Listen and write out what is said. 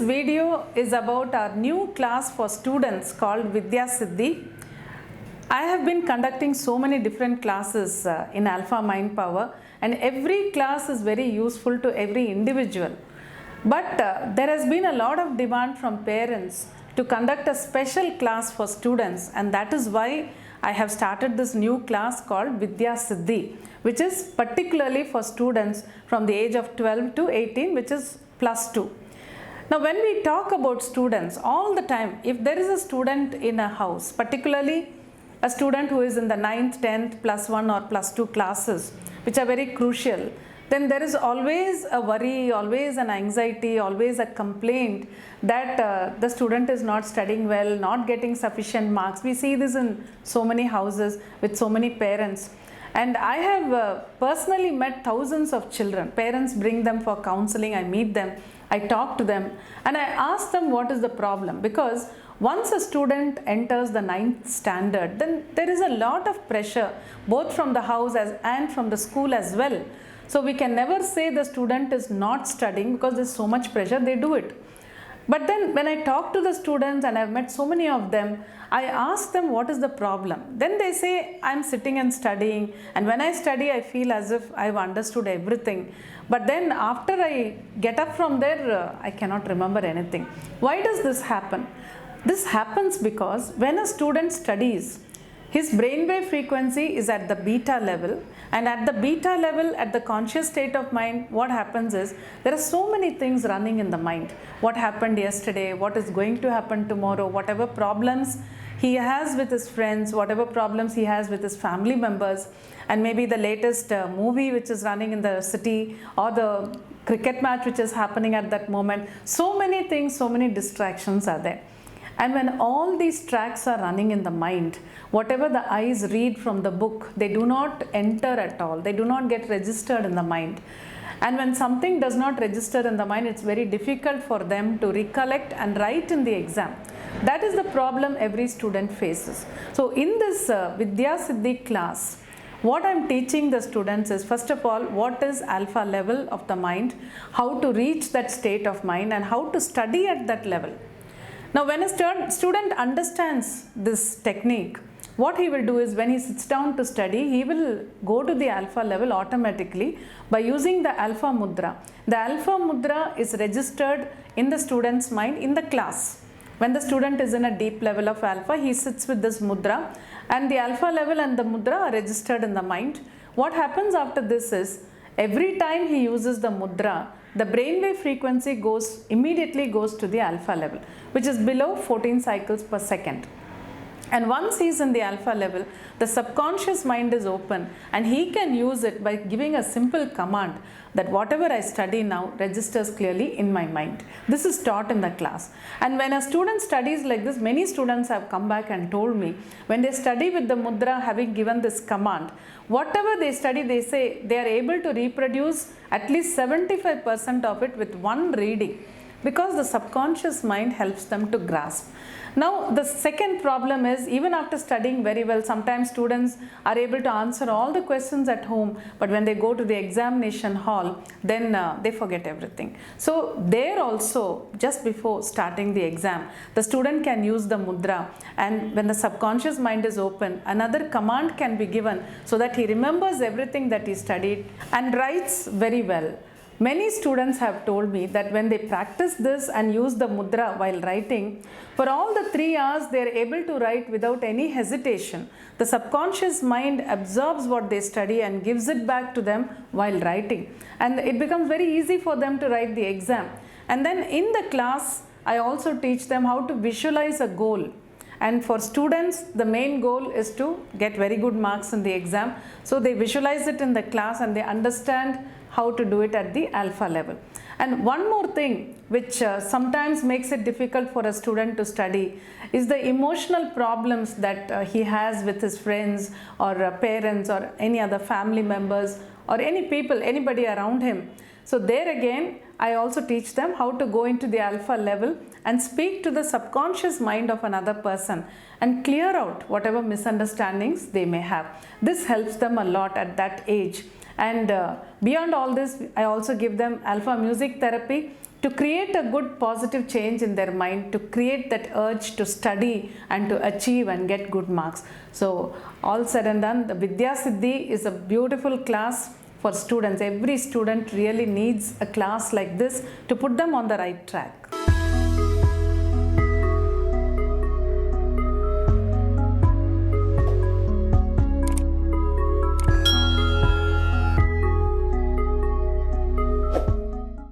video is about our new class for students called Vidya Siddhi. I have been conducting so many different classes in Alpha Mind Power, and every class is very useful to every individual. But there has been a lot of demand from parents to conduct a special class for students, and that is why I have started this new class called Vidya Siddhi, which is particularly for students from the age of 12 to 18, which is +2. Now, when we talk about students, all the time, if there is a student in a house, particularly a student who is in the 9th, 10th, +1 or +2 classes, which are very crucial, then there is always a worry, always an anxiety, always a complaint that the student is not studying well, not getting sufficient marks. We see this in so many houses with so many parents. And I have personally met thousands of children. Parents bring them for counseling, I meet them, I talk to them, and I ask them what is the problem. Because once a student enters the 9th standard, then there is a lot of pressure, both from the house and from the school as well. So we can never say the student is not studying because there is so much pressure, they do it. But then when I talk to the students, and I have met so many of them, I ask them what is the problem. Then they say, I am sitting and studying, and when I study I feel as if I have understood everything. But then after I get up from there, I cannot remember anything. Why does this happen? This happens because when a student studies, his brainwave frequency is at the beta level, and at the beta level, at the conscious state of mind, what happens is there are so many things running in the mind. What happened yesterday, what is going to happen tomorrow, whatever problems he has with his friends, whatever problems he has with his family members, and maybe the latest movie which is running in the city, or the cricket match which is happening at that moment. So many things, so many distractions are there. And when all these tracks are running in the mind, whatever the eyes read from the book, they do not enter at all. They do not get registered in the mind. And when something does not register in the mind, it's very difficult for them to recollect and write in the exam. That is the problem every student faces. So in this Vidya Siddhi class, what I'm teaching the students is, first of all, what is alpha level of the mind, how to reach that state of mind, and how to study at that level. Now, when a student understands this technique, what he will do is, when he sits down to study, he will go to the alpha level automatically by using the alpha mudra. The alpha mudra is registered in the student's mind in the class. When the student is in a deep level of alpha, he sits with this mudra, and the alpha level and the mudra are registered in the mind. What happens after this is, every time he uses the mudra, the brainwave frequency immediately goes to the alpha level, which is below 14 cycles per second. And once he is in the alpha level, the subconscious mind is open, and he can use it by giving a simple command that whatever I study now registers clearly in my mind. This is taught in the class. And when a student studies like this, many students have come back and told me, when they study with the mudra, having given this command, whatever they study, they say they are able to reproduce at least 75% of it with one reading, because the subconscious mind helps them to grasp. Now, the second problem is, even after studying very well, sometimes students are able to answer all the questions at home, but when they go to the examination hall, then they forget everything. So there also, just before starting the exam, the student can use the mudra, and when the subconscious mind is open, another command can be given so that he remembers everything that he studied and writes very well. Many students have told me that when they practice this and use the mudra while writing, for all the 3 hours they are able to write without any hesitation. The subconscious mind absorbs what they study and gives it back to them while writing. And it becomes very easy for them to write the exam. And then in the class, I also teach them how to visualize a goal. And for students, the main goal is to get very good marks in the exam. So they visualize it in the class, and they understand how to do it at the alpha level. And one more thing which sometimes makes it difficult for a student to study is the emotional problems that he has with his friends or parents or any other family members or any people, anybody around him. So there again, I also teach them how to go into the alpha level and speak to the subconscious mind of another person and clear out whatever misunderstandings they may have. This helps them a lot at that age. And beyond all this, I also give them alpha music therapy to create a good positive change in their mind, to create that urge to study and to achieve and get good marks. So all said and done, the Vidya Siddhi is a beautiful class for students. Every student really needs a class like this to put them on the right track.